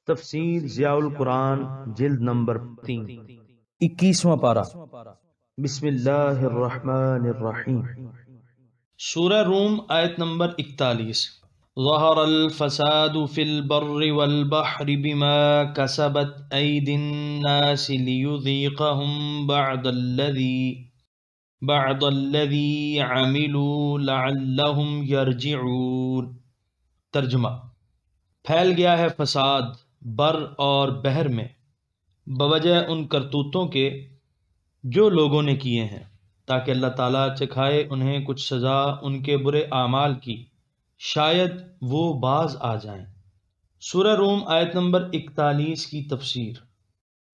تفسیر ضیاء القرآن جلد نمبر 3 21واں پارہ۔ بسم اللہ الرحمن الرحیم۔ سورہ روم آیت نمبر 41۔ ظہر الفساد فی البر والبحر بما کسبت ایدی الناس لیذیقہم بعض الذی عملوا لعلہم یرجعون۔ ترجمہ: پھیل گیا ہے فساد بر اور بحر میں بوجہ ان کرتوتوں کے جو لوگوں نے کیے ہیں، تاکہ اللہ تعالیٰ چکھائے انہیں کچھ سزا ان کے برے اعمال کی، شاید وہ باز آ جائیں۔ سورہ روم آیت نمبر 41 کی تفسیر۔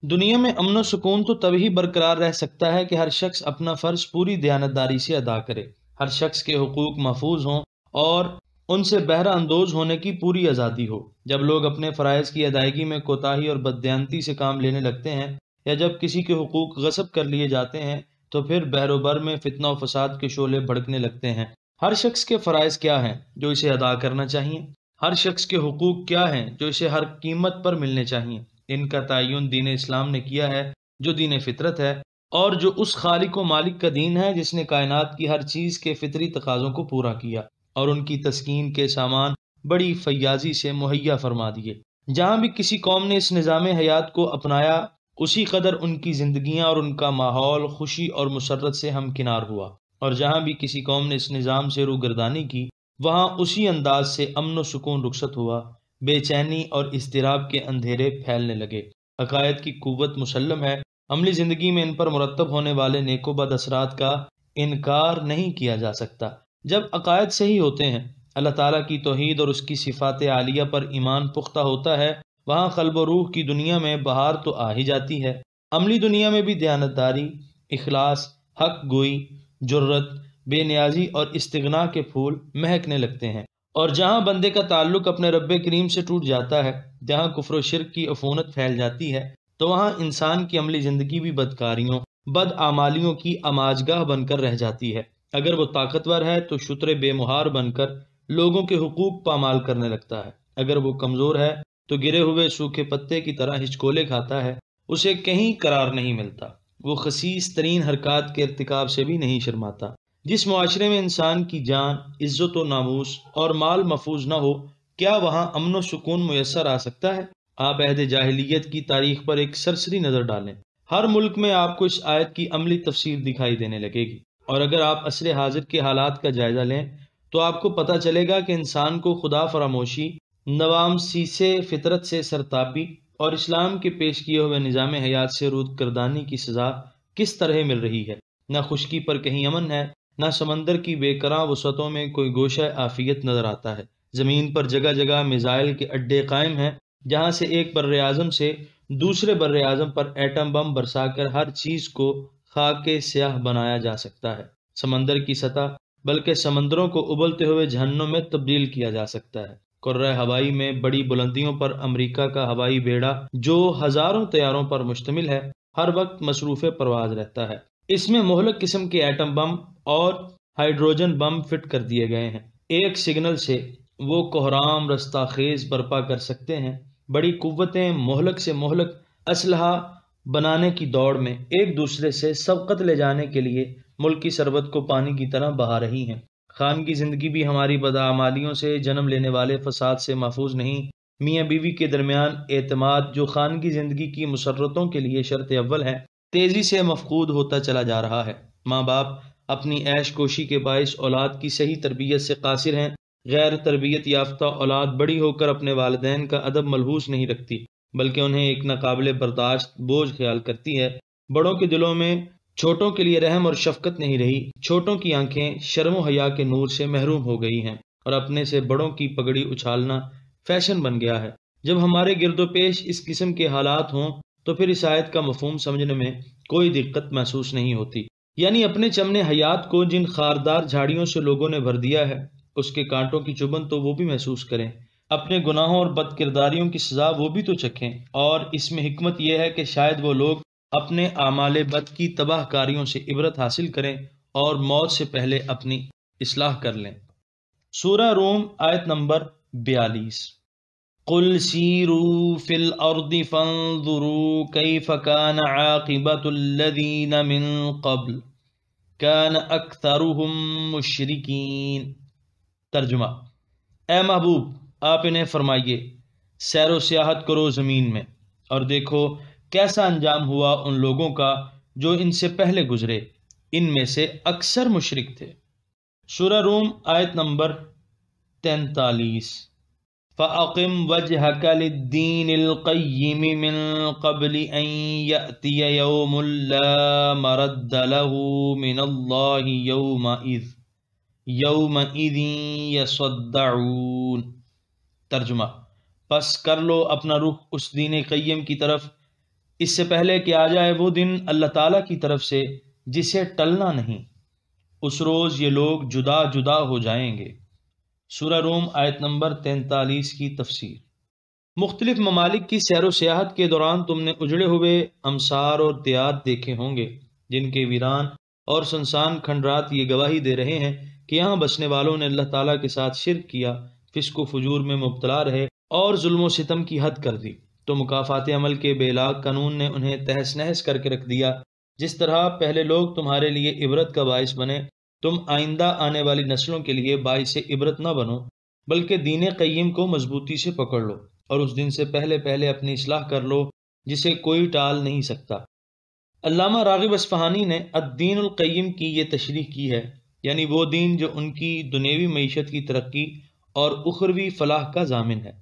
دنیا میں امن و سکون تو تبھی برقرار رہ سکتا ہے کہ ہر شخص اپنا فرض پوری دیانتداری سے ادا کرے، ہر شخص کے حقوق محفوظ ہوں اور ان سے بہرہ اندوز ہونے کی پوری آزادی ہو۔ جب لوگ اپنے فرائض کی ادائیگی میں کوتاہی اور بددیانتی سے کام لینے لگتے ہیں، یا جب کسی کے حقوق غصب کر لیے جاتے ہیں، تو پھر بحر و بر میں فتنہ و فساد کے شعلے بھڑکنے لگتے ہیں۔ ہر شخص کے فرائض کیا ہیں جو اسے ادا کرنا چاہیے؟ ہر شخص کے حقوق کیا ہیں جو اسے ہر قیمت پر ملنے چاہیے؟ ان کا تعین دین اسلام نے کیا ہے، جو دین فطرت ہے، اور جو اس خالق و مالک کا دین ہے جس نے کائنات کی ہر چیز کے فطری تقاضوں کو پورا کیا اور ان کی تسکین کے سامان بڑی فیاضی سے مہیا فرما دیے۔ جہاں بھی کسی قوم نے اس نظام حیات کو اپنایا، اسی قدر ان کی زندگیاں اور ان کا ماحول خوشی اور مسرت سے ہمکنار ہوا، اور جہاں بھی کسی قوم نے اس نظام سے روگردانی کی، وہاں اسی انداز سے امن و سکون رخصت ہوا، بے چینی اور اضطراب کے اندھیرے پھیلنے لگے۔ عقائد کی قوت مسلم ہے، عملی زندگی میں ان پر مرتب ہونے والے نیک و بد اثرات کا انکار نہیں کیا جا سکتا۔ جب عقائد صحیح ہوتے ہیں، اللہ تعالیٰ کی توحید اور اس کی صفات عالیہ پر ایمان پختہ ہوتا ہے، وہاں قلب و روح کی دنیا میں بہار تو آ ہی جاتی ہے۔ عملی دنیا میں بھی دیانتداری، اخلاص، حق گوئی، جرت، بے نیازی اور استغنا کے پھول مہکنے لگتے ہیں۔ اور جہاں بندے کا تعلق اپنے رب کریم سے ٹوٹ جاتا ہے، جہاں کفر و شرک کی عفونت پھیل جاتی ہے، تو وہاں انسان کی عملی زندگی بھی بدکاریوں، بد اعمالیوں کی آماجگاہ بن کر رہ جاتی ہے۔ اگر وہ طاقتور ہے تو شتر بے مہار بن کر لوگوں کے حقوق پامال کرنے لگتا ہے، اگر وہ کمزور ہے تو گرے ہوئے سوکھے پتے کی طرح ہچکولے کھاتا ہے، اسے کہیں قرار نہیں ملتا، وہ خسیس ترین حرکات کے ارتکاب سے بھی نہیں شرماتا۔ جس معاشرے میں انسان کی جان، عزت و ناموس اور مال محفوظ نہ ہو، کیا وہاں امن و سکون میسر آ سکتا ہے؟ آپ عہد جاہلیت کی تاریخ پر ایک سرسری نظر ڈالیں، ہر ملک میں آپ کو اس آیت کی عملی تفسیر دکھائی دینے لگے گی، اور اگر آپ عصر حاضر کے حالات کا جائزہ لیں تو آپ کو پتہ چلے گا کہ انسان کو خدا فراموشی، نوامسیسِ فطرت سے سرتابی اور اسلام کے پیش کیے ہوئے نظام حیات سے رود کردانی کی سزا کس طرح مل رہی ہے۔ نہ خشکی پر کہیں امن ہے، نہ سمندر کی بے کراں وسعتوں میں کوئی گوشہ عافیت نظر آتا ہے۔ زمین پر جگہ جگہ میزائل کے اڈے قائم ہیں، جہاں سے ایک بر اعظم سے دوسرے بر اعظم پر ایٹم بم برسا کر ہر چیز کو خاک سیاہ بنایا جا سکتا ہے۔ سمندر کی سطح بلکہ سمندروں کو ابلتے ہوئے جہنم میں تبدیل کیا جا سکتا ہے۔ کرۂ ہوائی میں بڑی بلندیوں پر امریکہ کا ہوائی بیڑا، جو ہزاروں طیاروں پر مشتمل ہے، ہر وقت مصروف پرواز رہتا ہے۔ اس میں مہلک قسم کے ایٹم بم اور ہائیڈروجن بم فٹ کر دیے گئے ہیں۔ ایک سگنل سے وہ کوہرام رستہ خیز برپا کر سکتے ہیں۔ بڑی قوتیں مہلک سے مہلک اسلحہ بنانے کی دوڑ میں ایک دوسرے سے سبقت لے جانے کے لیے ملکی ثروت کو پانی کی طرح بہا رہی ہیں۔ خانگی زندگی بھی ہماری بدعمالیوں سے جنم لینے والے فساد سے محفوظ نہیں۔ میاں بیوی کے درمیان اعتماد، جو خانگی زندگی کی مسرتوں کے لیے شرط اول ہے، تیزی سے مفقود ہوتا چلا جا رہا ہے۔ ماں باپ اپنی عیش کوشی کے باعث اولاد کی صحیح تربیت سے قاصر ہیں۔ غیر تربیت یافتہ اولاد بڑی ہو کر اپنے والدین کا ادب ملحوظ نہیں رکھتی، بلکہ انہیں ایک ناقابل برداشت بوجھ خیال کرتی ہے۔ بڑوں کے دلوں میں چھوٹوں کے لیے رحم اور شفقت نہیں رہی۔ چھوٹوں کی آنکھیں شرم و حیا کے نور سے محروم ہو گئی ہیں، اور اپنے سے بڑوں کی پگڑی اچھالنا فیشن بن گیا ہے۔ جب ہمارے گرد و پیش اس قسم کے حالات ہوں تو پھر اس آیت کا مفہوم سمجھنے میں کوئی دقت محسوس نہیں ہوتی۔ یعنی اپنے چمن حیات کو جن خاردار جھاڑیوں سے لوگوں نے بھر دیا ہے، اس کے کانٹوں کی چبھن تو وہ بھی محسوس کریں، اپنے گناہوں اور بد کرداریوں کی سزا وہ بھی تو چکھیں۔ اور اس میں حکمت یہ ہے کہ شاید وہ لوگ اپنے اعمال بد کی تباہ کاریوں سے عبرت حاصل کریں اور موت سے پہلے اپنی اصلاح کر لیں۔ سورہ روم آیت نمبر 42۔ قل سیروا فی الارض فانظروا کیف کان عاقبۃ الذین من قبل کان اکثرهم مشرکین۔ ترجمہ: اے محبوب، آپ انہیں فرمائیے سیر و سیاحت کرو زمین میں اور دیکھو کیسا انجام ہوا ان لوگوں کا جو ان سے پہلے گزرے، ان میں سے اکثر مشرک تھے۔ سورہ روم آیت نمبر 43۔ فَأَقِمْ وَجْهَكَ لِلدِّينِ الْقَيِّمِ مِنْ قَبْلِ أَنْ يَأْتِيَ يَوْمٌ لَا مَرَدَّ لَهُ مِنَ اللَّهِ يَوْمَئِذٍ يَصَدَّعُونَ۔ ترجمہ: پس کر لو اپنا رخ اس دین قیم کی طرف اس سے پہلے کہ آ جائے وہ دن اللہ تعالیٰ کی طرف سے جسے ٹلنا نہیں، اس روز یہ لوگ جدا جدا ہو جائیں گے۔ سورہ روم آیت نمبر 43 کی تفسیر۔ مختلف ممالک کی سیر و سیاحت کے دوران تم نے اجڑے ہوئے امصار اور دیہات دیکھے ہوں گے جن کے ویران اور سنسان کھنڈرات یہ گواہی دے رہے ہیں کہ یہاں بسنے والوں نے اللہ تعالیٰ کے ساتھ شرک کیا، فسق و فجور میں مبتلا رہے اور ظلم و ستم کی حد کر دی، تو مکافات عمل کے بے لاگ قانون نے انہیں تہس نہس کر کے رکھ دیا۔ جس طرح پہلے لوگ تمہارے لیے عبرت کا باعث بنے، تم آئندہ آنے والی نسلوں کے لیے باعث عبرت نہ بنو، بلکہ دین قیم کو مضبوطی سے پکڑ لو اور اس دن سے پہلے پہلے اپنی اصلاح کر لو جسے کوئی ٹال نہیں سکتا۔ علامہ راغب اصفہانی نے الدین القیم کی یہ تشریح کی ہے، یعنی وہ دین جو ان کی دنیوی معیشت کی ترقی اور اخروی فلاح کا ضامن ہے۔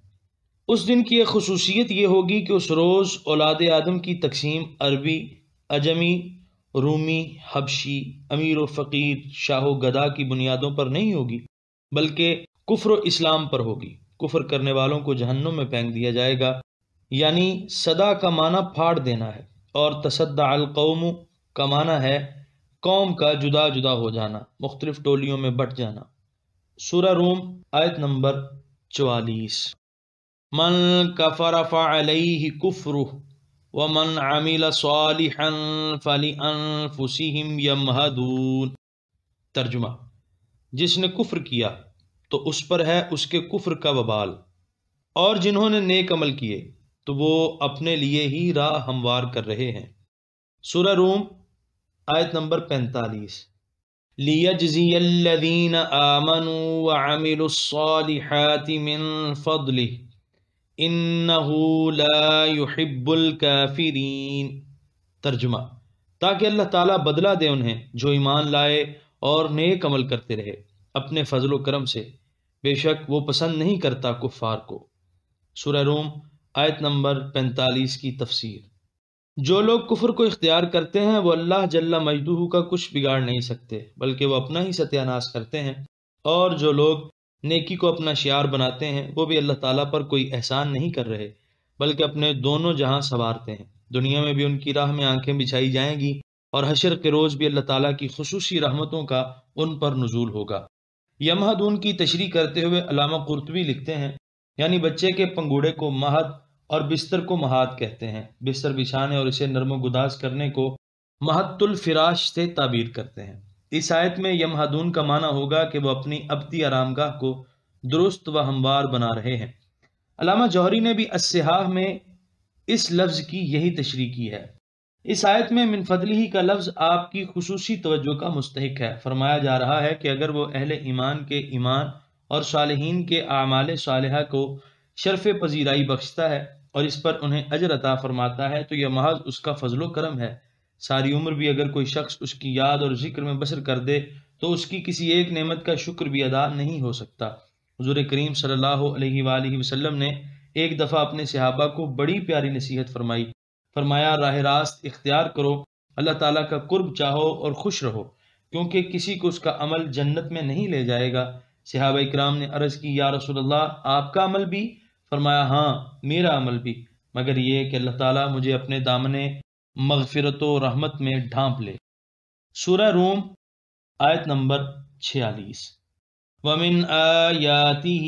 اس دن کی ایک خصوصیت یہ ہوگی کہ اس روز اولاد آدم کی تقسیم عربی، عجمی، رومی، حبشی، امیر و فقیر، شاہ و گدا کی بنیادوں پر نہیں ہوگی، بلکہ کفر و اسلام پر ہوگی۔ کفر کرنے والوں کو جہنم میں پھینک دیا جائے گا، یعنی صدا کا معنی پھاڑ دینا ہے، اور تصدع القوم کا معنی ہے قوم کا جدا جدا ہو جانا، مختلف ٹولیوں میں بٹ جانا۔ سورہ روم آیت نمبر 44۔ من کفر فعلیہ کفرہ ومن عمل صالحا فلانفسہم یمہدون۔ ترجمہ: جس نے کفر کیا تو اس پر ہے اس کے کفر کا وبال، اور جنہوں نے نیک عمل کیے تو وہ اپنے لیے ہی راہ ہموار کر رہے ہیں۔ سورہ روم آیت نمبر 45۔ لیجزی الذین آمنوا وعملوا الصالحات من فضلہ انہ لا يحب الکافرین۔ ترجمہ: تاکہ اللہ تعالیٰ بدلہ دے انہیں جو ایمان لائے اور نیک عمل کرتے رہے اپنے فضل و کرم سے، بے شک وہ پسند نہیں کرتا کفار کو۔ سورہ روم آیت نمبر 45 کی تفسیر۔ جو لوگ کفر کو اختیار کرتے ہیں وہ اللہ جل مجدہ کا کچھ بگاڑ نہیں سکتے، بلکہ وہ اپنا ہی ستیہ ناش کرتے ہیں، اور جو لوگ نیکی کو اپنا شعار بناتے ہیں وہ بھی اللہ تعالیٰ پر کوئی احسان نہیں کر رہے، بلکہ اپنے دونوں جہاں سنوارتے ہیں۔ دنیا میں بھی ان کی راہ میں آنکھیں بچھائی جائیں گی، اور حشر کے روز بھی اللہ تعالیٰ کی خصوصی رحمتوں کا ان پر نزول ہوگا۔ یمہدون کی تشریح کرتے ہوئے علامہ قرطبی لکھتے ہیں، یعنی بچے کے پنگوڑے کو مہد اور بستر کو مہاد کہتے ہیں۔ بستر بچھانے اور اسے نرم و گداز کرنے کو مہد الفراش سے تعبیر کرتے ہیں۔ اس آیت میں یمہدون کا معنی ہوگا کہ وہ اپنی ابدی آرام گاہ کو درست و ہموار بنا رہے ہیں۔ علامہ جوہری نے بھی الصحاح میں اس لفظ کی یہی تشریح کی ہے۔ اس آیت میں من فضلہ کا لفظ آپ کی خصوصی توجہ کا مستحق ہے۔ فرمایا جا رہا ہے کہ اگر وہ اہل ایمان کے ایمان اور صالحین کے اعمال صالحہ کو شرف پذیرائی بخشتا ہے اور اس پر انہیں اجر عطا فرماتا ہے تو یہ محض اس کا فضل و کرم ہے۔ ساری عمر بھی اگر کوئی شخص اس کی یاد اور ذکر میں بسر کر دے تو اس کی کسی ایک نعمت کا شکر بھی ادا نہیں ہو سکتا۔ حضور کریم صلی اللہ علیہ وآلہ وسلم نے ایک دفعہ اپنے صحابہ کو بڑی پیاری نصیحت فرمائی۔ فرمایا راہ راست اختیار کرو، اللہ تعالیٰ کا قرب چاہو اور خوش رہو، کیونکہ کسی کو اس کا عمل جنت میں نہیں لے جائے گا۔ صحابہ اکرام نے عرض کی یا رسول اللہ آپ کا عمل بھی؟ فرمایا ہاں میرا عمل بھی، مگر یہ کہ اللہ تعالیٰ مجھے اپنے دامن مغفرت و رحمت میں ڈھانپ لے۔ سورہ روم آیت نمبر 46۔ وَمِنْ آيَاتِهِ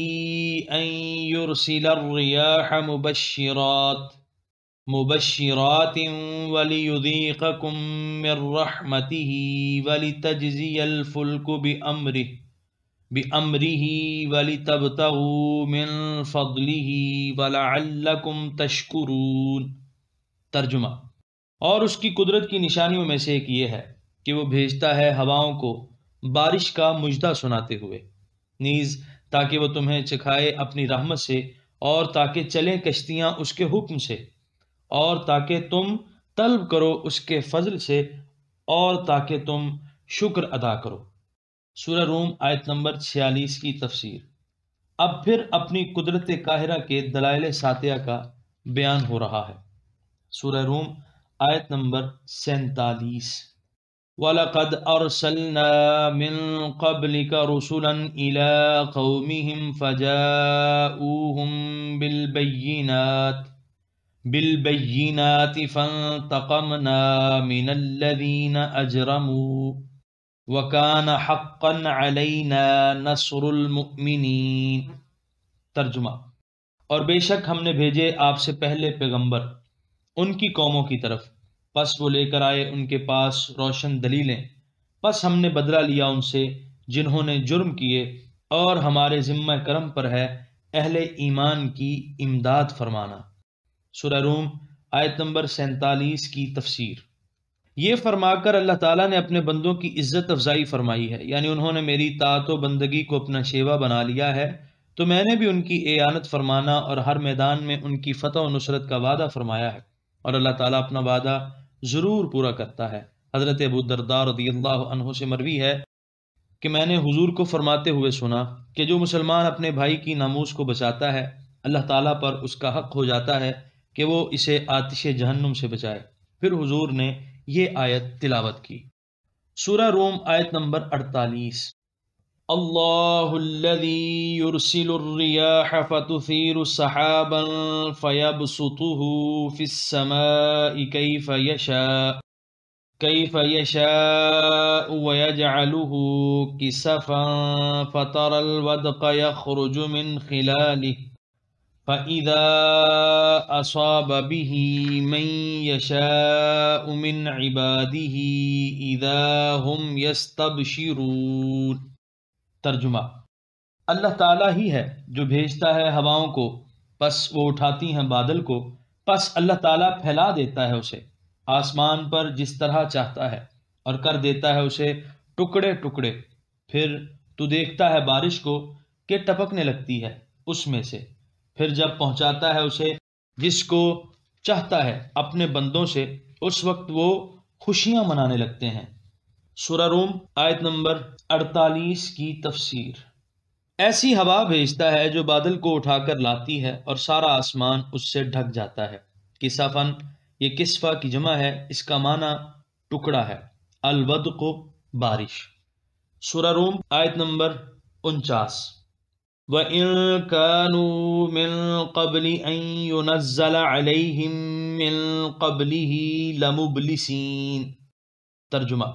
أَن يُرْسِلَ الرِّيَاحَ مُبَشِّرَاتٍ وَلِيُذِيقَكُم مِّن رَّحْمَتِهِ وَلِتَجْرِيَ الْفُلْكُ بِأَمْرِهِ بِأَمْرِهِ وَلِتَبْتَغُوا مِنْ فَضْلِهِ وَلَعَلَّكُمْ تَشْكُرُونَ۔ ترجمہ، اور اس کی قدرت کی نشانیوں میں سے ایک یہ ہے کہ وہ بھیجتا ہے ہواؤں کو بارش کا مژدہ سناتے ہوئے، نیز تاکہ وہ تمہیں چکھائے اپنی رحمت سے، اور تاکہ چلیں کشتیاں اس کے حکم سے، اور تاکہ تم طلب کرو اس کے فضل سے، اور تاکہ تم شکر ادا کرو۔ سورہ روم آیت نمبر 46 کی تفسیر۔ اب پھر اپنی قدرت قاہرہ کے دلائل ساتیہ کا بیان ہو رہا ہے۔ سورہ روم آیت نمبر 47۔ وَلَقَدْ أَرْسَلْنَا مِن قَبْلِكَ رُسُلًا إِلَىٰ قَوْمِهِمْ فَجَاءُوهُم بِالْبَيِّنَاتِ فَانْتَقَمْنَا مِنَ الَّذِينَ أَجْرَمُوا وَكَانَ حَقًّا عَلَيْنَا نَصْرُ الْمُؤْمِنِينَ۔ ترجمہ، اور بے شک ہم نے بھیجے آپ سے پہلے پیغمبر ان کی قوموں کی طرف، پس وہ لے کر آئے ان کے پاس روشن دلیلیں، پس ہم نے بدلہ لیا ان سے جنہوں نے جرم کیے، اور ہمارے ذمہ کرم پر ہے اہل ایمان کی امداد فرمانا۔ سورہ روم آیت نمبر 47 کی تفسیر۔ یہ فرما کر اللہ تعالیٰ نے اپنے بندوں کی عزت افزائی فرمائی ہے، یعنی انہوں نے میری طاعت و بندگی کو اپنا شیوا بنا لیا ہے، تو میں نے بھی ان کی اعانت فرمانا اور ہر میدان میں ان کی فتح و نصرت کا وعدہ فرمایا ہے، اور اللہ تعالیٰ اپنا وعدہ ضرور پورا کرتا ہے۔ حضرت ابو الدرداء رضی اللہ عنہ سے مروی ہے کہ میں نے حضور کو فرماتے ہوئے سنا کہ جو مسلمان اپنے بھائی کی ناموس کو بچاتا ہے، اللہ تعالیٰ پر اس کا حق ہو جاتا ہے کہ وہ اسے آتش جہنم سے بچائے۔ پھر حضور نے یہ آیت تلاوت کی۔ سورہ روم آیت نمبر 48۔ اللہ الذی یرسل الریاح فتثیر سحابا فیبسطه فی السماء کیف یشاء ویجعلہ کسفا فتر الودق یخرج من خلالہ فَإِذَا أَصَابَ بِهِ مَن يَشَاءُ مِنْ عِبَادِهِ إِذَا هُمْ يَسْتَبْشِرُونَ۔ ترجمہ، اللہ تعالیٰ ہی ہے جو بھیجتا ہے ہواؤں کو، پس وہ اٹھاتی ہیں بادل کو، پس اللہ تعالیٰ پھیلا دیتا ہے اسے آسمان پر جس طرح چاہتا ہے، اور کر دیتا ہے اسے ٹکڑے ٹکڑے، پھر تو دیکھتا ہے بارش کو کہ ٹپکنے لگتی ہے اس میں سے، پھر جب پہنچاتا ہے اسے جس کو چاہتا ہے اپنے بندوں سے، اس وقت وہ خوشیاں منانے لگتے ہیں۔ سورہ روم آیت نمبر 48 کی تفسیر۔ ایسی ہوا بھیجتا ہے جو بادل کو اٹھا کر لاتی ہے اور سارا آسمان اس سے ڈھک جاتا ہے۔ کسفن، یہ کسفہ کی جمع ہے، اس کا معنی ٹکڑا ہے۔ الودق، بارش۔ سورہ روم آیت نمبر 49۔ وَإِن كَانُوا مِن قَبْلِ أَن يُنَزَّلَ عَلَيْهِم مِّن قَبْلِهِ لَمُبْلِسِينَ۔ ترجمہ،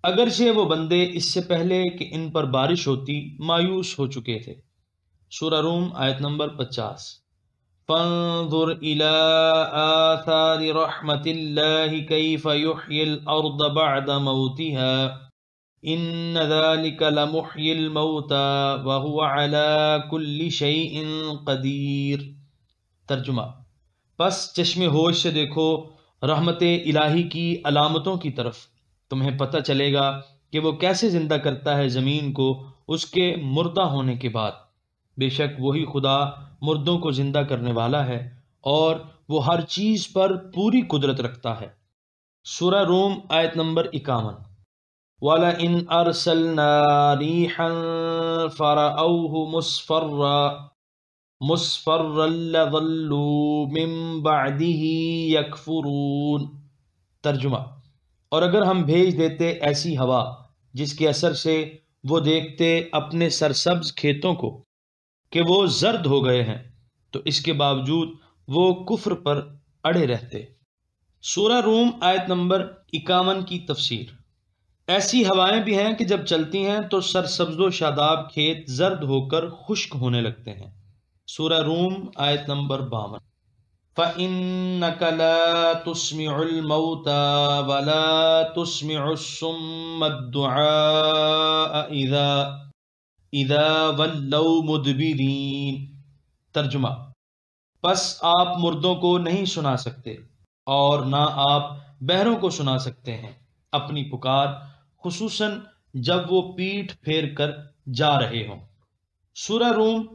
اگرچہ وہ بندے اس سے پہلے کہ ان پر بارش ہوتی مایوس ہو چکے تھے۔ سورہ روم آیت نمبر 50۔ فَانظُرْ إِلَىٰ آثَارِ رَحْمَتِ اللَّهِ كَيْفَ يُحْيِي الْأَرْضَ بَعْدَ مَوْتِهَا إِنَّ ذَلِكَ لَمُحْيِي الْمَوْتَىٰ وَهُوَ عَلَىٰ كُلِّ شَيْءٍ قَدِيرٌ۔ ترجمہ، پس چشم ہوش سے دیکھو رحمت الہی کی علامتوں کی طرف، تمہیں پتہ چلے گا کہ وہ کیسے زندہ کرتا ہے زمین کو اس کے مردہ ہونے کے بعد۔ بے شک وہی خدا مردوں کو زندہ کرنے والا ہے، اور وہ ہر چیز پر پوری قدرت رکھتا ہے۔ سورہ روم آیت نمبر 51۔ وَلَئِنْ أَرْسَلْنَا رِيحًا فَرَأَوْهُ مُصْفَرًّا لَظَلُّوا مِن بَعْدِهِ يَكْفُرُونَ۔ ترجمہ، اور اگر ہم بھیج دیتے ایسی ہوا جس کے اثر سے وہ دیکھتے اپنے سرسبز کھیتوں کو کہ وہ زرد ہو گئے ہیں، تو اس کے باوجود وہ کفر پر اڑے رہتے۔ سورہ روم آیت نمبر 51 کی تفسیر۔ ایسی ہوائیں بھی ہیں کہ جب چلتی ہیں تو سرسبز و شاداب کھیت زرد ہو کر خشک ہونے لگتے ہیں۔ سورہ روم آیت نمبر 52۔ فَإِنَّكَ لَا تُسْمِعُ الْمَوْتَىٰ وَلَا تُسْمِعُ الصُّمَّ الدُّعَاءَ اذا ولوا مدبرین۔ ترجمہ، پس آپ مردوں کو نہیں سنا سکتے اور نہ آپ بہروں کو سنا سکتے ہیں اپنی پکار، خصوصاً جب وہ پیٹھ پھیر کر جا رہے ہوں۔ سورہ روم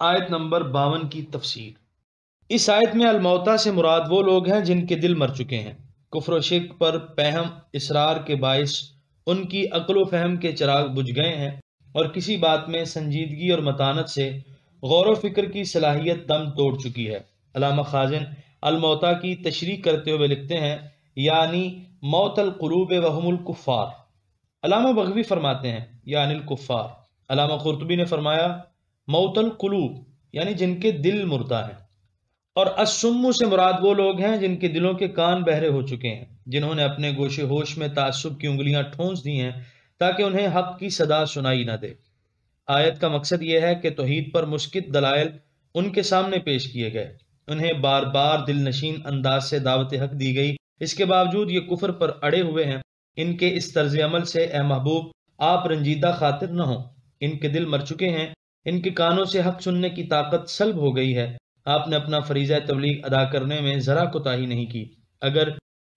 آیت نمبر 52 کی تفسیر۔ اس آیت میں الموتیٰ سے مراد وہ لوگ ہیں جن کے دل مر چکے ہیں، کفر و شرک پر پہم اصرار کے باعث ان کی عقل و فہم کے چراغ بجھ گئے ہیں اور کسی بات میں سنجیدگی اور متانت سے غور و فکر کی صلاحیت دم توڑ چکی ہے۔ علامہ خازن الموتیٰ کی تشریح کرتے ہوئے لکھتے ہیں یعنی موت القلوب وہم الکفار۔ علامہ بغوی فرماتے ہیں یعنی الکفار۔ علامہ قرطبی نے فرمایا موت القلوب یعنی جن کے دل مردہ ہیں، اور السم سے مراد وہ لوگ ہیں جن کے دلوں کے کان بہرے ہو چکے ہیں، جنہوں نے اپنے گوشے ہوش میں تعصب کی انگلیاں ٹھونس دی ہیں تاکہ انہیں حق کی صدا سنائی نہ دے۔ آیت کا مقصد یہ ہے کہ توحید پر مسکت دلائل ان کے سامنے پیش کیے گئے، انہیں بار بار دل نشین انداز سے دعوت حق دی گئی، اس کے باوجود یہ کفر پر اڑے ہوئے ہیں۔ ان کے اس طرز عمل سے اے محبوب آپ رنجیدہ خاطر نہ ہوں، ان کے دل مر چکے ہیں، ان کے کانوں سے حق سننے کی طاقت سلب ہو گئی ہے۔ آپ نے اپنا فریضہ تبلیغ ادا کرنے میں ذرا کوتاہی نہیں کی۔ اگر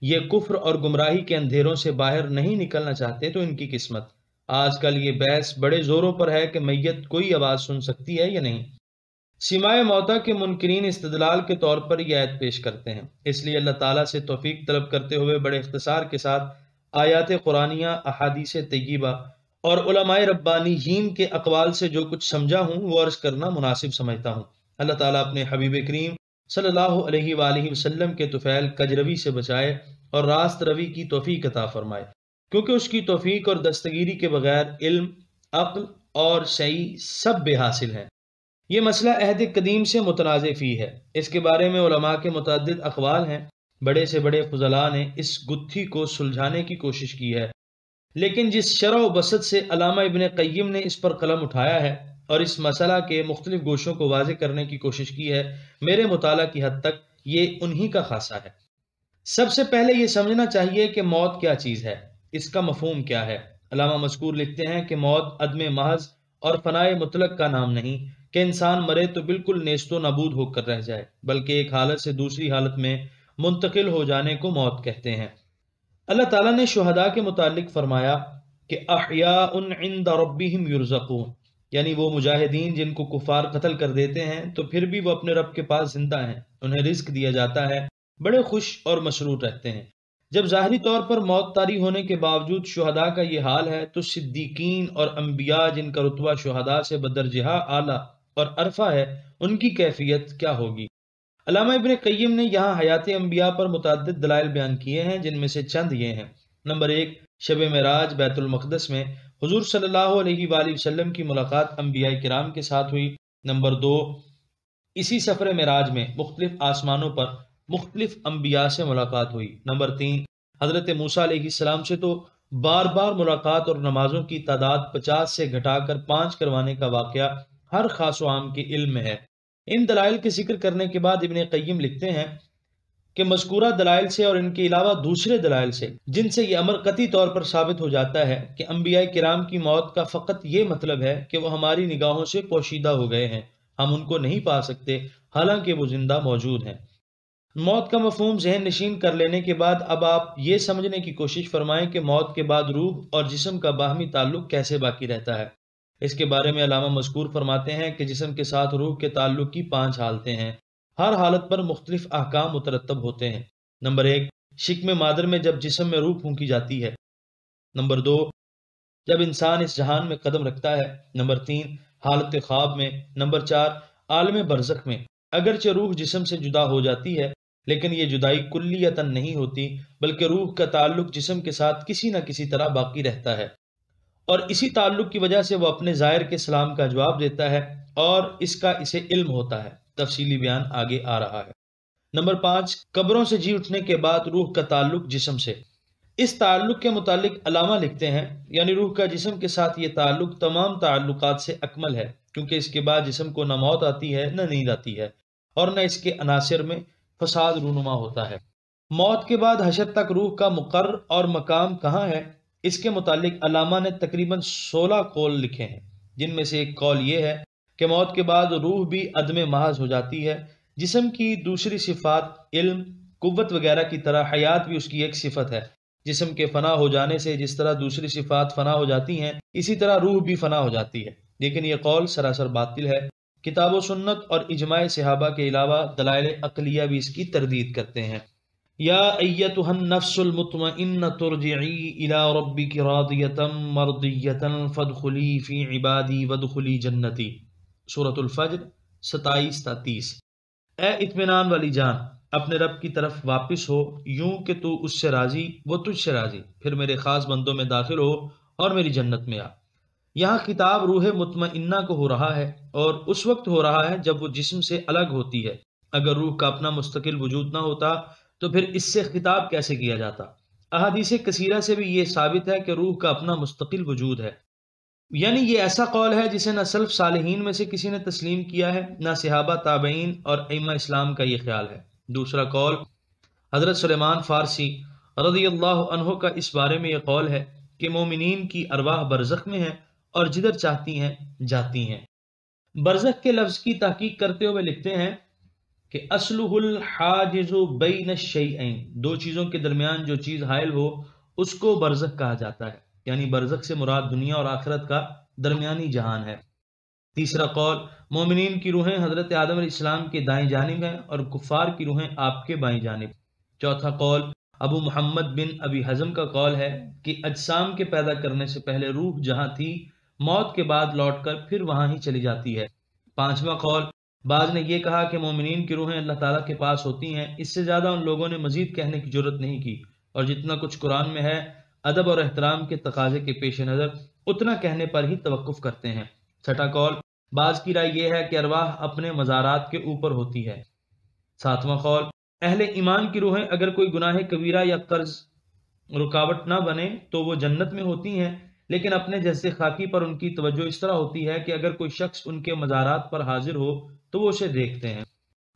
یہ کفر اور گمراہی کے اندھیروں سے باہر نہیں نکلنا چاہتے تو ان کی قسمت۔ آج کل یہ بحث بڑے زوروں پر ہے کہ میت کوئی آواز سن سکتی ہے یا نہیں۔ سماع موتیٰ کے منکرین استدلال کے طور پر یہ آیت پیش کرتے ہیں، اس لیے اللہ تعالیٰ سے توفیق طلب کرتے ہوئے بڑے اختصار کے ساتھ آیات قرآنیہ، احادیث طیبہ اور علماء ربانیین کے اقوال سے جو کچھ سمجھا ہوں وہ عرض کرنا مناسب سمجھتا ہوں۔ اللہ تعالیٰ اپنے حبیب کریم صلی اللہ علیہ وآلہ وسلم کے طفیل کجروی سے بچائے اور راست روی کی توفیق عطا فرمائے، کیونکہ اس کی توفیق اور دستگیری کے بغیر علم، عقل اور صحیح سب بے حاصل ہیں۔ یہ مسئلہ عہد قدیم سے متنازع فی ہے، اس کے بارے میں علماء کے متعدد اقوال ہیں۔ بڑے سے بڑے فضلاء نے اس گتھی کو سلجھانے کی کوشش کی ہے، لیکن جس شرح و بسط سے علامہ ابن قیم نے اس پر قلم اٹھایا ہے اور اس مسئلہ کے مختلف گوشوں کو واضح کرنے کی کوشش کی ہے، میرے مطالعہ کی حد تک یہ انہی کا خاصہ ہے۔ سب سے پہلے یہ سمجھنا چاہیے کہ موت کیا چیز ہے، اس کا مفہوم کیا ہے۔ علامہ مذکور لکھتے ہیں کہ موت عدم محض اور فنائے مطلق کا نام نہیں کہ انسان مرے تو بالکل نیست و نابود ہو کر رہ جائے، بلکہ ایک حالت سے دوسری حالت میں منتقل ہو جانے کو موت کہتے ہیں۔ اللہ تعالیٰ نے شہداء کے متعلق فرمایا کہ احیاء عند ربہم یرزقون، یعنی وہ مجاہدین جن کو کفار قتل کر دیتے ہیں تو پھر بھی وہ اپنے رب کے پاس زندہ ہیں، انہیں رزق دیا جاتا ہے، بڑے خوش اور مسرور رہتے ہیں۔ جب ظاہری طور پر موت طاری ہونے کے باوجود شہداء کا یہ حال ہے تو صدیقین اور انبیاء جن کا رتبہ شہداء سے بدرجہ اعلیٰ اور عرفہ ہے، ان کی کیفیت کیا ہوگی؟ علامہ ابن قیم نے یہاں حیات انبیاء پر متعدد دلائل بیان کیے ہیں، جن میں سے چند یہ ہیں۔ نمبر 1، شب معراج بیت المقدس میں حضور صلی اللہ علیہ وآلہ وسلم کی ملاقات انبیاء کرام کے ساتھ ہوئی۔ نمبر 2، اسی سفر معراج میں مختلف آسمانوں پر مختلف انبیاء سے ملاقات ہوئی۔ نمبر 3، حضرت موسیٰ علیہ السلام سے تو بار بار ملاقات اور نمازوں کی تعداد 50 سے گھٹا کر 5 کروانے کا واقعہ ہر خاص و عام کے علم میں ہے۔ ان دلائل کے ذکر کرنے کے بعد ابن قیم لکھتے ہیں کہ مذکورہ دلائل سے اور ان کے علاوہ دوسرے دلائل سے جن سے یہ امر قطعی طور پر ثابت ہو جاتا ہے کہ انبیاء کرام کی موت کا فقط یہ مطلب ہے کہ وہ ہماری نگاہوں سے پوشیدہ ہو گئے ہیں، ہم ان کو نہیں پا سکتے حالانکہ وہ زندہ موجود ہیں۔ موت کا مفہوم ذہن نشین کر لینے کے بعد اب آپ یہ سمجھنے کی کوشش فرمائیں کہ موت کے بعد روح اور جسم کا باہمی تعلق کیسے باقی رہتا ہے۔ اس کے بارے میں علامہ مذکور فرماتے ہیں کہ جسم کے ساتھ روح کے تعلق کی 5 حالتیں ہیں، ہر حالت پر مختلف احکام مترتب ہوتے ہیں۔ نمبر 1، شکم مادر میں جب جسم میں روح پھونکی جاتی ہے۔ نمبر 2، جب انسان اس جہان میں قدم رکھتا ہے۔ نمبر 3، حالت خواب میں۔ نمبر 4، عالم برزخ میں۔ اگرچہ روح جسم سے جدا ہو جاتی ہے لیکن یہ جدائی کلیتاً نہیں ہوتی، بلکہ روح کا تعلق جسم کے ساتھ کسی نہ کسی طرح باقی رہتا ہے، اور اسی تعلق کی وجہ سے وہ اپنے زائر کے سلام کا جواب دیتا ہے اور اس کا اسے علم ہوتا ہے۔ تفصیلی بیان آگے آ رہا ہے۔ نمبر 5، قبروں سے جی اٹھنے کے بعد روح کا تعلق جسم سے۔ اس تعلق کے متعلق علامہ لکھتے ہیں یعنی روح کا جسم کے ساتھ یہ تعلق تمام تعلقات سے اکمل ہے، کیونکہ اس کے بعد جسم کو نہ موت آتی ہے نہ نیند آتی ہے، اور نہ اس کے عناصر میں فساد رونما ہوتا ہے۔ موت کے بعد حشر تک روح کا مقر اور مقام کہاں ہے، اس کے متعلق علامہ نے تقریباً 16 قول لکھے ہیں۔ جن میں سے ایک قول یہ ہے کہ موت کے بعد روح بھی عدم محض ہو جاتی ہے۔ جسم کی دوسری صفات علم، قوت وغیرہ کی طرح حیات بھی اس کی ایک صفت ہے۔ جسم کے فنا ہو جانے سے جس طرح دوسری صفات فنا ہو جاتی ہیں، اسی طرح روح بھی فنا ہو جاتی ہے، لیکن یہ قول سراسر باطل ہے۔ کتاب و سنت اور اجماع صحابہ کے علاوہ دلائل عقلیہ بھی اس کی تردید کرتے ہیں۔ یا ایتھا النفس المطمئنۃ ارجعی الی ربک راضیۃ مرضیۃ فادخلی فی عبادی وادخلی جنتی، سورۃ الفجر 27 تا 30۔ اے اطمینان والی جان، اپنے رب کی طرف واپس ہو، یوں کہ تو اس سے راضی، وہ تجھ سے راضی، پھر میرے خاص بندوں میں داخل ہو اور میری جنت میں آ۔ یہاں خطاب روح مطمئنہ کو ہو رہا ہے، اور اس وقت ہو رہا ہے جب وہ جسم سے الگ ہوتی ہے۔ اگر روح کا اپنا مستقل وجود نہ ہوتا تو پھر اس سے خطاب کیسے کیا جاتا؟ احادیث کثیرہ سے بھی یہ ثابت ہے کہ روح کا اپنا مستقل وجود ہے، یعنی یہ ایسا قول ہے جسے نہ سلف صالحین میں سے کسی نے تسلیم کیا ہے، نہ صحابہ تابعین اور ائمہ اسلام کا یہ خیال ہے۔ دوسرا قول حضرت سلیمان فارسی رضی اللہ عنہ کا اس بارے میں یہ قول ہے کہ مومنین کی ارواح برزخ میں ہیں اور جدھر چاہتی ہیں جاتی ہیں۔ برزخ کے لفظ کی تحقیق کرتے ہوئے لکھتے ہیں کہ اصلہ الحاجز بین الشیئین، دو چیزوں کے درمیان جو چیز حائل ہو اس کو برزخ کہا جاتا ہے، یعنی برزخ سے مراد دنیا اور آخرت کا درمیانی جہان ہے۔ تیسرا قول مومنین کی روحیں حضرت آدم علیہ السلام کے دائیں جانب ہیں اور کفار کی روحیں آپ کے بائیں جانب۔ چوتھا قول ابو محمد بن ابی حزم کا قول ہے کہ اجسام کے پیدا کرنے سے پہلے روح جہاں تھی موت کے بعد لوٹ کر پھر وہاں ہی چلی جاتی ہے۔ پانچواں قول بعض نے یہ کہا کہ مومنین کی روحیں اللہ تعالیٰ کے پاس ہوتی ہیں، اس سے زیادہ ان لوگوں نے مزید کہنے کی جرت نہیں کی، اور جتنا کچھ قرآن میں ہے ادب اور احترام کے تقاضے کے پیش نظر اتنا کہنے پر ہی توقف کرتے ہیں۔ چھٹا قول بعض کی رائے یہ ہے کہ ارواح اپنے مزارات کے اوپر ہوتی ہے۔ ساتواں قول اہل ایمان کی روحیں اگر کوئی گناہ کبیرہ یا قرض رکاوٹ نہ بنے تو وہ جنت میں ہوتی ہیں، لیکن اپنے جیسے خاکی پر ان کی توجہ اس طرح ہوتی ہے کہ اگر کوئی شخص ان کے مزارات پر حاضر ہو تو وہ اسے دیکھتے ہیں،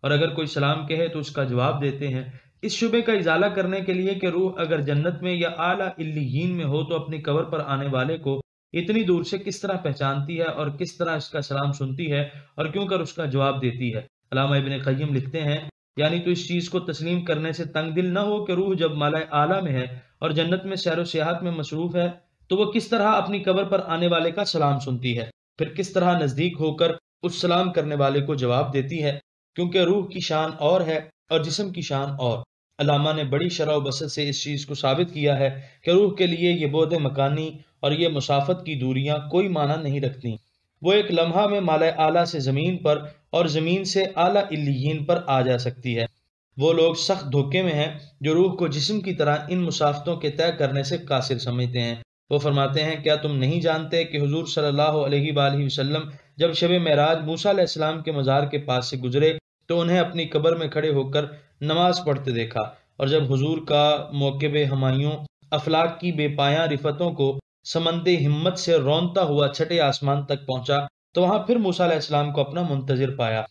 اور اگر کوئی سلام کہے تو اس کا جواب دیتے ہیں۔ اس شبے کا ازالہ کرنے کے لیے کہ روح اگر جنت میں یا اعلیٰ علیین میں ہو تو اپنی قبر پر آنے والے کو اتنی دور سے کس طرح پہچانتی ہے اور کس طرح اس کا سلام سنتی ہے اور کیوں کر اس کا جواب دیتی ہے۔ علامہ ابن قیم لکھتے ہیں یعنی تو اس چیز کو تسلیم کرنے سے تنگ دل نہ ہو کہ روح جب مالا اعلیٰ میں ہے اور جنت میں سیر و سیاحت میں مصروف ہے تو وہ کس طرح اپنی قبر پر آنے والے کا سلام سنتی ہے، پھر کس طرح نزدیک ہو کر اس سلام کرنے والے کو جواب دیتی ہے، کیونکہ روح کی شان اور ہے اور جسم کی شان اور۔ علامہ نے بڑی شرح و بسط سے اس چیز کو ثابت کیا ہے کہ روح کے لیے یہ بعد مکانی اور یہ مسافت کی دوریاں کوئی معنی نہیں رکھتی، وہ ایک لمحہ میں مالا اعلیٰ سے زمین پر اور زمین سے اعلیٰ علیین پر آ جا سکتی ہے۔ وہ لوگ سخت دھوکے میں ہیں جو روح کو جسم کی طرح ان مسافتوں کے طے کرنے سے قاصر سمجھتے ہیں۔ وہ فرماتے ہیں کیا تم نہیں جانتے کہ حضور صلی اللہ علیہ وآلہ وسلم جب شب معراج موسیٰ علیہ السلام کے مزار کے پاس سے گزرے تو انہیں اپنی قبر میں کھڑے ہو کر نماز پڑھتے دیکھا، اور جب حضور کا موکب ہمایوں افلاک کی بے پایاں رفتوں کو سمند ہمت سے رونتا ہوا چھٹے آسمان تک پہنچا تو وہاں پھر موسیٰ علیہ السلام کو اپنا منتظر پایا۔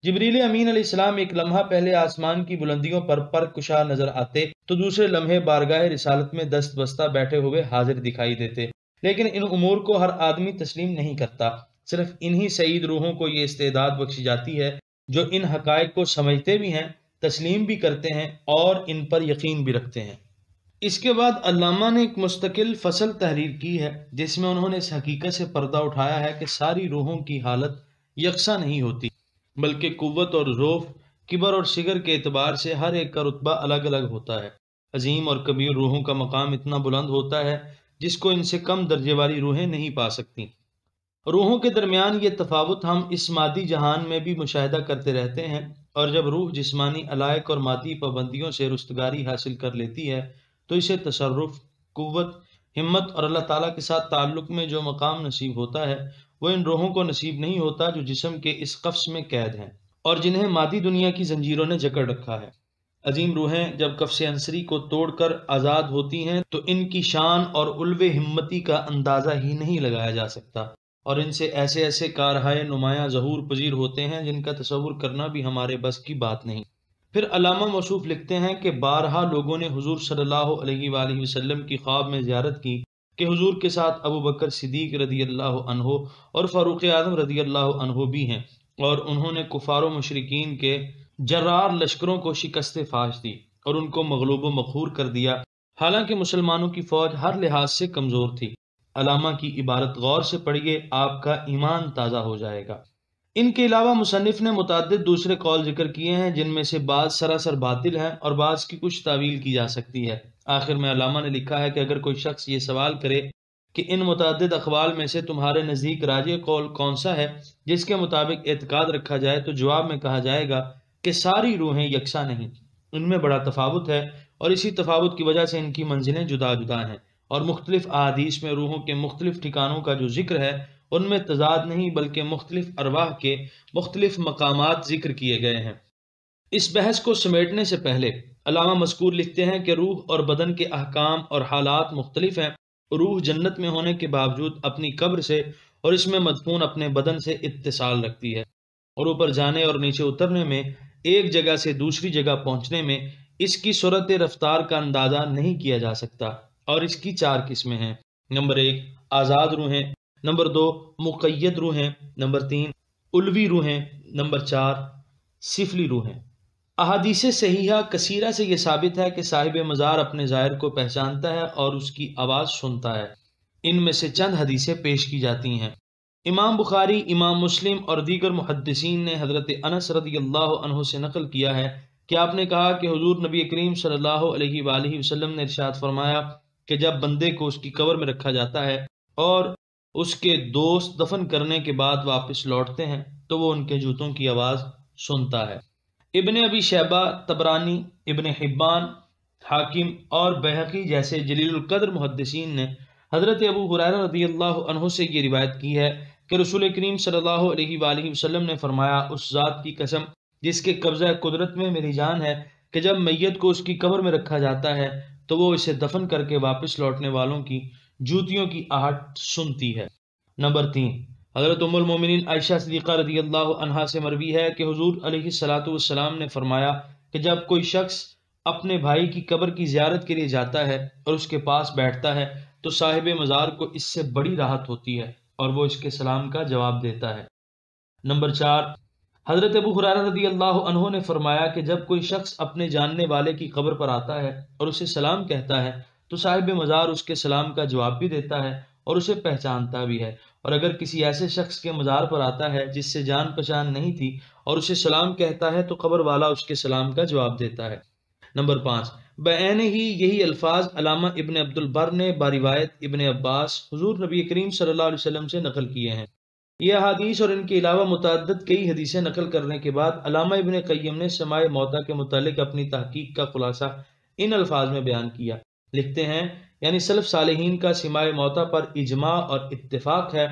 جبریل امین علیہ السلام ایک لمحہ پہلے آسمان کی بلندیوں پر کشا نظر آتے تو دوسرے لمحے بارگاہ رسالت میں دست بستہ بیٹھے ہوئے حاضر دکھائی دیتے، لیکن ان امور کو ہر آدمی تسلیم نہیں کرتا، صرف انہی سعید روحوں کو یہ استعداد بخشی جاتی ہے جو ان حقائق کو سمجھتے بھی ہیں، تسلیم بھی کرتے ہیں اور ان پر یقین بھی رکھتے ہیں۔ اس کے بعد علامہ نے ایک مستقل فصل تحریر کی ہے جس میں انہوں نے اس حقیقت سے پردہ اٹھایا ہے کہ ساری روحوں کی حالت یکساں نہیں ہوتی، بلکہ قوت اور ضعف، کبر اور صغر کے اعتبار سے ہر ایک کا رتبہ الگ الگ ہوتا ہے۔ عظیم اور کبیر روحوں کا مقام اتنا بلند ہوتا ہے جس کو ان سے کم درجے والی روحیں نہیں پا سکتی۔ روحوں کے درمیان یہ تفاوت ہم اس مادی جہان میں بھی مشاہدہ کرتے رہتے ہیں، اور جب روح جسمانی علائق اور مادی پابندیوں سے رستگاری حاصل کر لیتی ہے تو اسے تصرف، قوت، ہمت اور اللہ تعالیٰ کے ساتھ تعلق میں جو مقام نصیب ہوتا ہے وہ ان روحوں کو نصیب نہیں ہوتا جو جسم کے اس قفس میں قید ہیں اور جنہیں مادی دنیا کی زنجیروں نے جکڑ رکھا ہے۔ عظیم روحیں جب قفس عنصری کو توڑ کر آزاد ہوتی ہیں تو ان کی شان اور علو ہمتی کا اندازہ ہی نہیں لگایا جا سکتا، اور ان سے ایسے ایسے کارہائے نمایاں ظہور پذیر ہوتے ہیں جن کا تصور کرنا بھی ہمارے بس کی بات نہیں۔ پھر علامہ موصوف لکھتے ہیں کہ بارہا لوگوں نے حضور صلی اللہ علیہ وآلہ وسلم کی خواب میں زیارت کی کہ حضور کے ساتھ ابو بکر صدیق رضی اللہ عنہ اور فاروق اعظم رضی اللہ عنہ بھی ہیں، اور انہوں نے کفار و مشرکین کے جرار لشکروں کو شکست فاش دی اور ان کو مغلوب و مقہور کر دیا، حالانکہ مسلمانوں کی فوج ہر لحاظ سے کمزور تھی۔ علامہ کی عبارت غور سے پڑھیے، آپ کا ایمان تازہ ہو جائے گا۔ ان کے علاوہ مصنف نے متعدد دوسرے قول ذکر کیے ہیں جن میں سے بعض سراسر باطل ہیں اور بعض کی کچھ تعویل کی جا سکتی ہے۔ آخر میں علامہ نے لکھا ہے کہ اگر کوئی شخص یہ سوال کرے کہ ان متعدد اقوال میں سے تمہارے نزدیک راجح قول کون سا ہے جس کے مطابق اعتقاد رکھا جائے، تو جواب میں کہا جائے گا کہ ساری روحیں یکساں نہیں، ان میں بڑا تفاوت ہے، اور اسی تفاوت کی وجہ سے ان کی منزلیں جدا جدا ہیں، اور مختلف احادیث میں روحوں کے مختلف ٹھکانوں کا جو ذکر ہے ان میں تضاد نہیں بلکہ مختلف ارواح کے مختلف مقامات ذکر کیے گئے ہیں۔ اس بحث کو سمیٹنے سے پہلے علامہ مذکور لکھتے ہیں کہ روح اور بدن کے احکام اور حالات مختلف ہیں۔ روح جنت میں ہونے کے باوجود اپنی قبر سے اور اس میں مدفون اپنے بدن سے اتصال رکھتی ہے، اور اوپر جانے اور نیچے اترنے میں، ایک جگہ سے دوسری جگہ پہنچنے میں اس کی سرعت رفتار کا اندازہ نہیں کیا جا سکتا، اور اس کی 4 قسمیں ہیں۔ نمبر 1 آزاد روحیں، نمبر 2 مقید روحیں، نمبر 3 علوی روحیں، نمبر 4 سفلی روحیں۔ احادیث صحیحہ کثیرہ سے یہ ثابت ہے کہ صاحب مزار اپنے زائر کو پہچانتا ہے اور اس کی آواز سنتا ہے۔ ان میں سے چند حدیثیں پیش کی جاتی ہیں۔ امام بخاری، امام مسلم اور دیگر محدثین نے حضرت انس رضی اللہ عنہ سے نقل کیا ہے کہ آپ نے کہا کہ حضور نبی کریم صلی اللہ علیہ وآلہ وسلم نے ارشاد فرمایا کہ جب بندے کو اس کی قبر میں رکھا جاتا ہے اور اس کے دوست دفن کرنے کے بعد واپس لوٹتے ہیں تو وہ ان کے جوتوں کی آواز سنتا ہے۔ ابن ابی شیبہ، طبرانی، ابن حبان، حاکم اور بہقی جیسے جلیل القدر محدثین نے حضرت ابو ہریرہ رضی اللہ عنہ سے یہ روایت کی ہے کہ رسول کریم صلی اللہ علیہ وآلہ وسلم نے فرمایا، اس ذات کی قسم جس کے قبضہ قدرت میں میری جان ہے کہ جب میت کو اس کی قبر میں رکھا جاتا ہے تو وہ اسے دفن کر کے واپس لوٹنے والوں کی جوتیوں کی آہٹ سنتی ہے۔ نمبر 3 حضرت ام المومنین عائشہ صدیقہ رضی اللہ عنہا سے مروی ہے کہ حضور علیہ الصلوۃ والسلام نے فرمایا کہ جب کوئی شخص اپنے بھائی کی قبر کی زیارت کے لیے جاتا ہے اور اس کے پاس بیٹھتا ہے تو صاحب مزار کو اس سے بڑی راحت ہوتی ہے اور وہ اس کے سلام کا جواب دیتا ہے۔ نمبر 4 حضرت ابو ہریرہ رضی اللہ عنہ نے فرمایا کہ جب کوئی شخص اپنے جاننے والے کی قبر پر آتا ہے اور اسے سلام کہتا ہے تو صاحب مزار اس کے سلام کا جواب بھی دیتا ہے اور اسے پہچانتا بھی ہے، اور اگر کسی ایسے شخص کے مزار پر آتا ہے جس سے جان پہچان نہیں تھی اور اسے سلام کہتا ہے تو قبر والا اس کے سلام کا جواب دیتا ہے۔ نمبر 5 بعین ہی یہی الفاظ علامہ ابن عبد البر نے باروایت ابن عباس حضور نبی کریم صلی اللہ علیہ وسلم سے نقل کیے ہیں۔ یہ احادیث اور ان کے علاوہ متعدد کئی حدیثیں نقل کرنے کے بعد علامہ ابن قیم نے سماع موتیٰ کے متعلق اپنی تحقیق کا خلاصہ ان الفاظ میں بیان کیا۔ لکھتے ہیں یعنی سلف صالحین کا سماع موتیٰ پر اجماع اور اتفاق ہے۔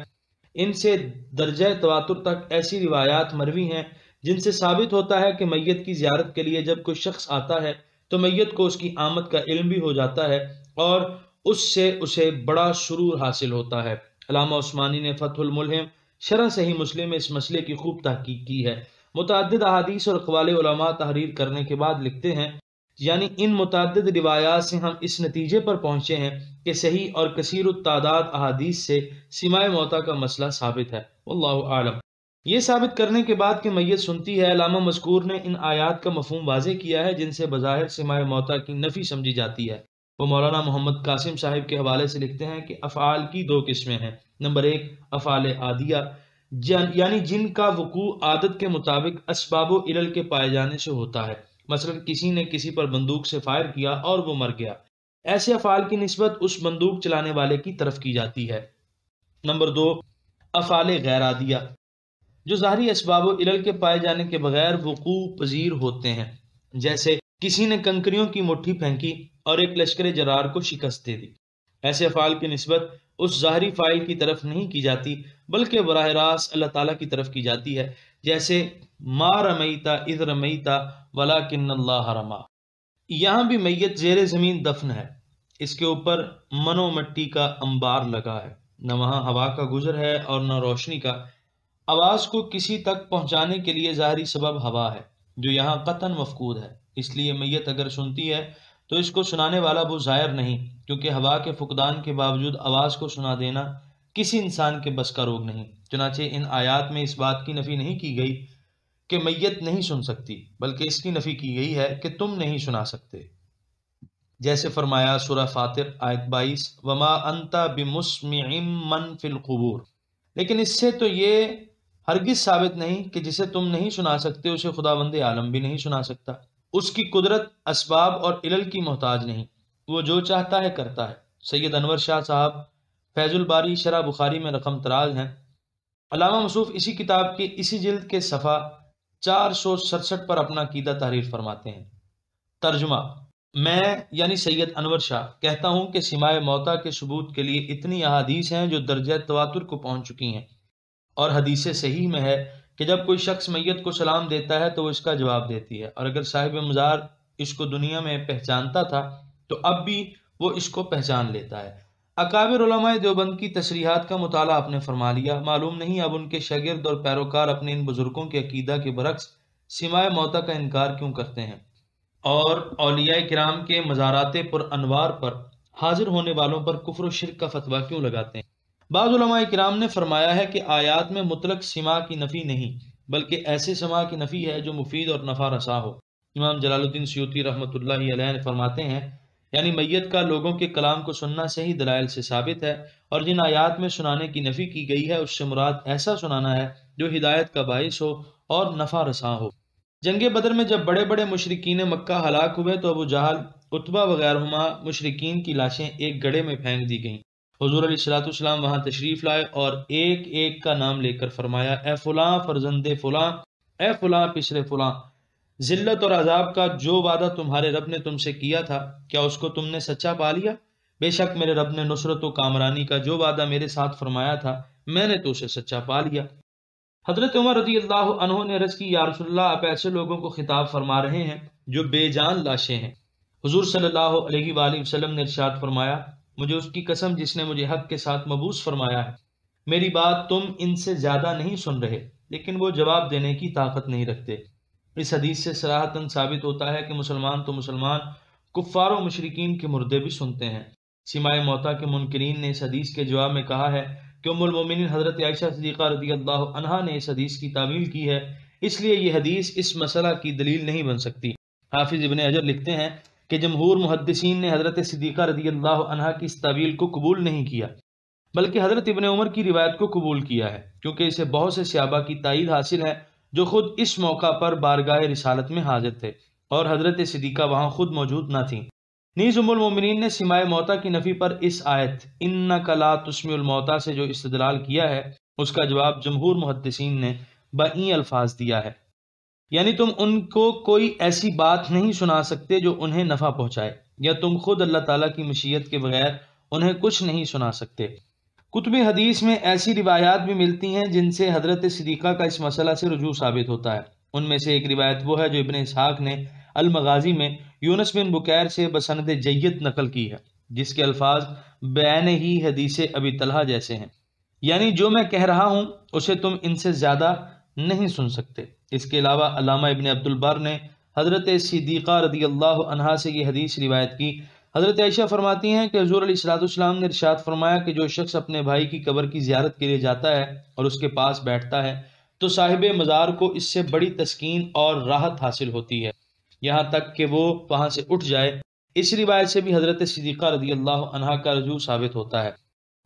ان سے درجہ تواتر تک ایسی روایات مروی ہیں جن سے ثابت ہوتا ہے کہ میت کی زیارت کے لیے جب کوئی شخص آتا ہے تو میت کو اس کی آمد کا علم بھی ہو جاتا ہے اور اس سے اسے بڑا سرور حاصل ہوتا ہے۔ علامہ عثمانی نے فتح الملہم شرح صحیح مسلم میں اس مسئلے کی خوب تحقیق کی ہے۔ متعدد احادیث اور اقوال علماء تحریر کرنے کے بعد لکھتے ہیں یعنی ان متعدد روایات سے ہم اس نتیجے پر پہنچے ہیں کہ صحیح اور کثیر التعداد احادیث سے سماع موتیٰ کا مسئلہ ثابت ہے، واللہ اعلم۔ یہ ثابت کرنے کے بعد کہ میت سنتی ہے، علامہ مذکور نے ان آیات کا مفہوم واضح کیا ہے جن سے بظاہر سماع موتیٰ کی نفی سمجھی جاتی ہے۔ وہ مولانا محمد قاسم صاحب کے حوالے سے لکھتے ہیں کہ افعال کی 2 قسمیں ہیں۔ نمبر 1 افعال عادیہ یعنی جن کا وقوع عادت کے مطابق اسباب و علل کے پائے جانے سے ہوتا ہے، مثلا کسی نے کسی پر بندوق سے فائر کیا اور وہ مر گیا، ایسے افعال کی نسبت اس بندوق چلانے والے کی طرف کی جاتی ہے۔ نمبر 2 افعال غیر عادیہ جو ظاہری اسباب و علل کے پائے جانے کے بغیر وقوع پذیر ہوتے ہیں، جیسے کسی نے کنکریوں کی مٹھی پھینکی اور ایک لشکر جرار کو شکست دے دی۔ ایسے افعال کی نسبت اس ظاہری فاعل کی طرف نہیں کی جاتی بلکہ براہ راست اللہ تعالیٰ کی طرف کی جاتی ہے، جیسے ما رمیتا اذ رمیتا ولکن اللہ رما۔ یہاں بھی میت زیر زمین دفن ہے، اس کے اوپر من و مٹی کا انبار لگا ہے، نہ وہاں ہوا کا گزر ہے اور نہ روشنی کا۔ آواز کو کسی تک پہنچانے کے لیے ظاہری سبب ہوا ہے جو یہاں قطعاً مفقود ہے، اس لیے میت اگر سنتی ہے تو اس کو سنانے والا وہ زائر نہیں، کیونکہ ہوا کے فقدان کے باوجود آواز کو سنا دینا کسی انسان کے بس کا روگ نہیں۔ چنانچہ ان آیات میں اس بات کی نفی نہیں کی گئی کہ میت نہیں سن سکتی، بلکہ اس کی نفی کی گئی ہے کہ تم نہیں سنا سکتے، جیسے فرمایا سورہ فاطر آیت 22 وما انت بمسمع من فی القبور۔ لیکن اس سے تو یہ ہرگز ثابت نہیں کہ جسے تم نہیں سنا سکتے اسے خداوند عالم بھی نہیں سنا سکتا۔ اس کی قدرت اسباب اور علل کی محتاج نہیں، وہ جو چاہتا ہے کرتا ہے۔ سید انور شاہ صاحب فیض الباری شرح بخاری میں رقم تراز ہیں۔ علامہ مصوف اسی کتاب کے اسی جلد کے صفحہ 467 پر اپنا عقیدہ تحریر فرماتے ہیں۔ ترجمہ: میں یعنی سید انور شاہ کہتا ہوں کہ سماع موتیٰ کے ثبوت کے لیے اتنی احادیث ہیں جو درجہ تواتر کو پہنچ چکی ہیں، اور حدیث صحیح میں ہے کہ جب کوئی شخص میت کو سلام دیتا ہے تو وہ اس کا جواب دیتی ہے، اور اگر صاحب مزار اس کو دنیا میں پہچانتا تھا تو اب بھی وہ اس کو پہچان لیتا ہے۔ اکابر علماء دیوبند کی تصریحات کا مطالعہ آپ نے فرما لیا، معلوم نہیں اب ان کے شاگرد اور پیروکار اپنے ان بزرگوں کے عقیدہ کے برعکس سماع موتیٰ کا انکار کیوں کرتے ہیں، اور اولیاء کرام کے مزارات پر انوار پر حاضر ہونے والوں پر کفر و شرک کا فتویٰ کیوں لگاتے ہیں۔ بعض علماء کرام نے فرمایا ہے کہ آیات میں مطلق سماع کی نفی نہیں، بلکہ ایسے سماع کی نفی ہے جو مفید اور نفع رساں ہو۔ امام جلال الدین سیوطی رحمۃ اللہ علیہ نے فرماتے ہیں یعنی میت کا لوگوں کے کلام کو سننا صحیح دلائل سے ثابت ہے، اور جن آیات میں سنانے کی نفی کی گئی ہے اس سے مراد ایسا سنانا ہے جو ہدایت کا باعث ہو اور نفع رساں ہو۔ جنگ بدر میں جب بڑے بڑے مشرکین مکہ ہلاک ہوئے تو ابو جہل، عتبہ وغیرہما مشرکین کی لاشیں ایک گڑھے میں پھینک دی گئیں۔ حضور علیہ السلام وہاں تشریف لائے اور ایک ایک کا نام لے کر فرمایا اے فلاں فرزند فلاں، اے فلاں پسر فلاں، ذلت اور عذاب کا جو وعدہ تمہارے رب نے تم سے کیا تھا کیا اس کو تم نے سچا پا لیا؟ بے شک میرے رب نے نصرت و کامرانی کا جو وعدہ میرے ساتھ فرمایا تھا میں نے تو اسے سچا پا لیا۔ حضرت عمر رضی اللہ عنہ نے عرض کی یا رسول اللہ آپ ایسے لوگوں کو خطاب فرما رہے ہیں جو بے جان لاشیں ہیں۔ حضور صلی اللہ علیہ وآلہ وسلم نے ارشاد فرمایا مجھے اس کی قسم جس نے مجھے حق کے ساتھ مبعوث فرمایا ہے، میری بات تم ان سے زیادہ نہیں سن رہے، لیکن وہ جواب دینے کی طاقت نہیں رکھتے۔ اس حدیث سے صراحتاً ثابت ہوتا ہے کہ مسلمان تو مسلمان، کفار و مشرکین کے مردے بھی سنتے ہیں۔ سماع موتیٰ کے منکرین نے اس حدیث کے جواب میں کہا ہے کہ ام المومنین حضرت عائشہ صدیقہ رضی اللہ عنہا نے اس حدیث کی تعویل کی ہے، اس لیے یہ حدیث اس مسئلہ کی دلیل نہیں بن سکتی۔ حافظ ابن حجر لکھتے ہیں کہ جمہور محدثین نے حضرت صدیقہ رضی اللہ عنہا کی اس تعویل کو قبول نہیں کیا، بلکہ حضرت ابن عمر کی روایت کو قبول کیا ہے، کیونکہ اسے بہت سے صحابہ کی تائید حاصل ہے جو خود اس موقع پر بارگاہ رسالت میں حاضر تھے، اور حضرت صدیقہ وہاں خود موجود نہ تھیں۔ نیز ام المومنین نے سماع موتیٰ کی نفی پر اس آیت انک لا تسمع الموتیٰ سے جو استدلال کیا ہے اس کا جواب جمہور محدثین نے بئیں الفاظ دیا ہے، یعنی تم ان کو کوئی ایسی بات نہیں سنا سکتے جو انہیں نفع پہنچائے، یا تم خود اللہ تعالیٰ کی مشیت کے بغیر انہیں کچھ نہیں سنا سکتے۔ کتب حدیث میں ایسی روایات بھی ملتی ہیں جن سے حضرت صدیقہ کا اس مسئلہ سے رجوع ثابت ہوتا ہے۔ ان میں سے ایک روایت وہ ہے جو ابن اسحاق نے المغازی میں یونس بن بکیر سے بسند جید نقل کی ہے، جس کے الفاظ بعین ہی حدیث ابی طلحہ جیسے ہیں، یعنی جو میں کہہ رہا ہوں اسے تم ان سے زیادہ نہیں سن سکتے۔ اس کے علاوہ علامہ ابن عبد البر نے حضرت صدیقہ رضی اللہ عنہا سے یہ حدیث روایت کی۔ حضرت عائشہ فرماتی ہیں کہ حضور علیہ السلام نے ارشاد فرمایا کہ جو شخص اپنے بھائی کی قبر کی زیارت کے لیے جاتا ہے اور اس کے پاس بیٹھتا ہے تو صاحب مزار کو اس سے بڑی تسکین اور راحت حاصل ہوتی ہے، یہاں تک کہ وہ وہاں سے اٹھ جائے۔ اس روایت سے بھی حضرت صدیقہ رضی اللہ عنہا کا رجوع ثابت ہوتا ہے۔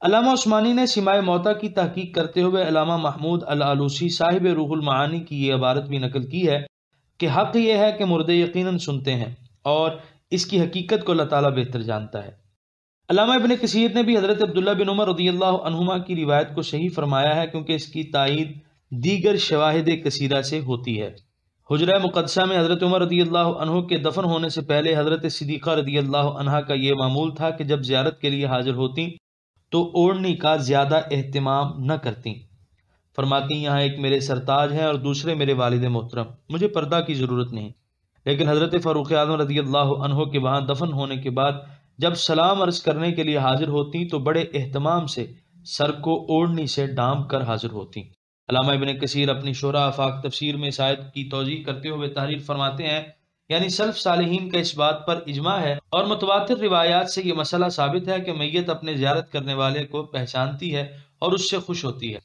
علامہ عثمانی نے سماع موتیٰ کی تحقیق کرتے ہوئے علامہ محمود العلوسی صاحب روح المعانی کی یہ عبارت بھی نقل کی ہے کہ حق یہ ہے کہ مردے یقیناً سنتے ہیں، اور اس کی حقیقت کو اللہ تعالیٰ بہتر جانتا ہے۔ علامہ ابن کثیر نے بھی حضرت عبداللہ بن عمر رضی اللہ عنہما کی روایت کو صحیح فرمایا ہے، کیونکہ اس کی تائید دیگر شواہد کثیرہ سے ہوتی ہے۔ حجرہ مقدسہ میں حضرت عمر رضی اللہ عنہ کے دفن ہونے سے پہلے حضرت صدیقہ رضی اللہ عنہا کا یہ معمول تھا کہ جب زیارت کے لیے حاضر ہوتیں تو اوڑھنی کا زیادہ اہتمام نہ کرتیں۔ فرماتی یہاں ایک میرے سرتاج ہیں اور دوسرے میرے والد محترم، مجھے پردہ کی ضرورت نہیں۔ لیکن حضرت فاروق اعظم رضی اللہ عنہ کے وہاں دفن ہونے کے بعد جب سلام عرض کرنے کے لیے حاضر ہوتی تو بڑے اہتمام سے سر کو اوڑھنی سے ڈھانپ کر حاضر ہوتی۔ علامہ ابن کثیر اپنی شرح آفاق تفسیر میں اس آیت کی توضیح کرتے ہوئے تحریر فرماتے ہیں یعنی سلف صالحین کا اس بات پر اجماع ہے اور متواتر روایات سے یہ مسئلہ ثابت ہے کہ میت اپنے زیارت کرنے والے کو پہچانتی ہے اور اس سے خوش ہوتی ہے۔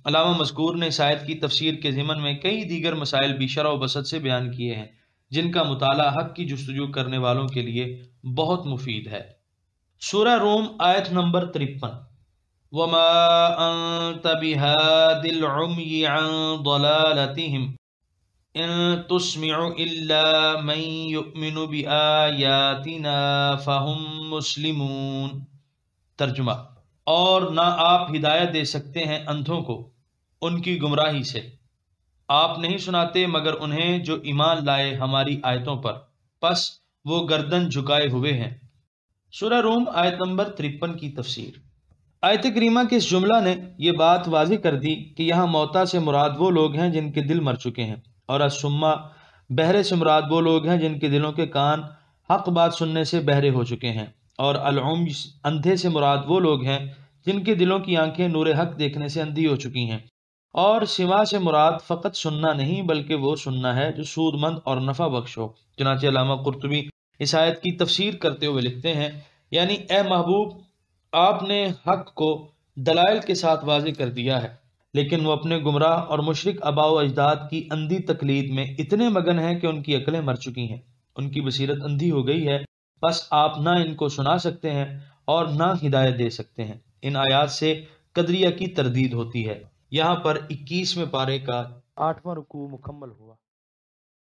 علامہ مذکور نے اس آیت کی تفسیر کے ضمن میں کئی دیگر مسائل بھی شرح و بسط سے بیان کیے ہیں جن کا مطالعہ حق کی جستجو کرنے والوں کے لیے بہت مفید ہے۔ سورہ روم آیت نمبر 53۔ وَمَا أَنْتَ بِهَادِ الْعُمْيِ عَنْ ضَلَالَتِهِمْ إِن تُسْمِعُ إِلَّا مَن يُؤْمِنُ بِآيَاتِنَا فَهُمْ مُسْلِمُونَ۔ ترجمہ، اور نہ آپ ہدایت دے سکتے ہیں اندھوں کو ان کی گمراہی سے، آپ نہیں سناتے مگر انہیں جو ایمان لائے ہماری آیتوں پر، پس وہ گردن جھکائے ہوئے ہیں۔ سورہ روم آیت نمبر 53 کی تفسیر۔ آیت کریمہ کے اس جملہ نے یہ بات واضح کر دی کہ یہاں موتا سے مراد وہ لوگ ہیں جن کے دل مر چکے ہیں، اور الصما بہرے سے مراد وہ لوگ ہیں جن کے دلوں کے کان حق بات سننے سے بہرے ہو چکے ہیں، اور العمی اندھے سے مراد وہ لوگ ہیں جن کے دلوں کی آنکھیں نور حق دیکھنے سے اندھی ہو چکی ہیں، اور سما سے مراد فقط سننا نہیں بلکہ وہ سننا ہے جو سود مند اور نفع بخش ہو۔ چنانچہ علامہ قرطبی اس آیت کی تفسیر کرتے ہوئے لکھتے ہیں، یعنی اے محبوب، آپ نے حق کو دلائل کے ساتھ واضح کر دیا ہے، لیکن وہ اپنے گمراہ اور مشرک آباء و اجداد کی اندھی تقلید میں اتنے مگن ہیں کہ ان کی عقلیں مر چکی ہیں، ان کی بصیرت اندھی ہو گئی ہے، بس آپ نہ ان کو سنا سکتے ہیں اور نہ ہدایت دے سکتے ہیں۔ ان آیات سے قدریہ کی تردید ہوتی ہے۔ یہاں پر 21ویں پارے کا 8واں رکوع مکمل ہوا۔